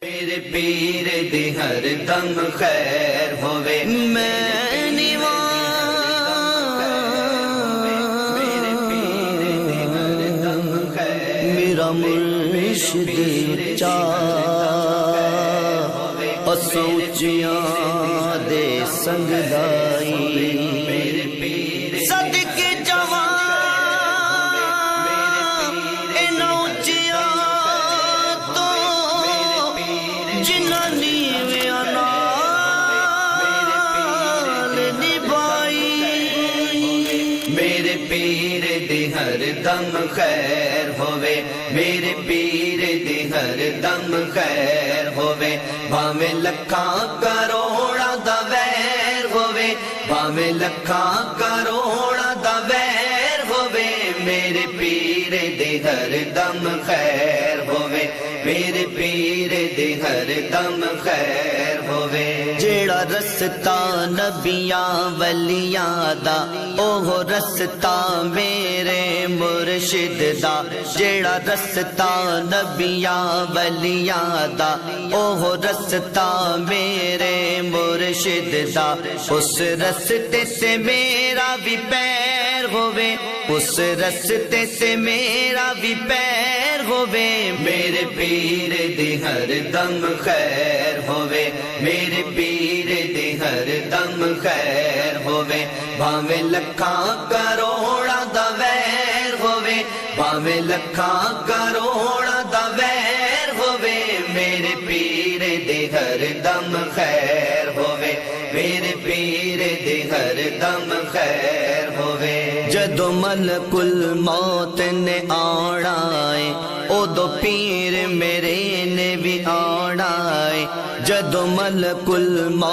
میرے پیر دی ہر دم خیر ہوے میں میرے پیر دی ہر دم خیر میرا مرشد چاہ سوچیاں دے سنگ لائی میرے پیر صدقے جوان ان اونچیاں تو جنہاں نیویاں نال نبھائی میرے پیر دی ہر دم خیر ہوے میرے پیر دی ہر دم خیر ہوے بھاویں لکھاں کروڑاں دا ویر ہوے بھاویں لکھاں کروڑاں دا ویر ہوے میرے پیر دی ہر دم خیر ہوے میرے پیر دی ہر دم خیر ہوے جیڑا رستہ نبیاں ولیاں دا اوہ رستہ میرے مرشد دا جیڑا رستہ نبیاں ولیاں دا اوہ رستہ میرے مرشد دا اس رستے سے میرا بھی پیر ہوے اس رستے سے میرا بھی پیر ہوے میرے پیر دی ہر دم خیر ہوے میرے پیر دی ہر دم خیر ہوے بھاویں لکھاں کروڑاں دا ویر ہوے بھاویں لکھاں کروڑاں دا ویر ہوے میرے پیر دی ہر دم خیر ہوے میرے پیر دی ہر دم خیر ہوے جدو ملک الموت نے آنا ہے ادو پیر میرے نے بھی آنا ہے جدو ملک الموت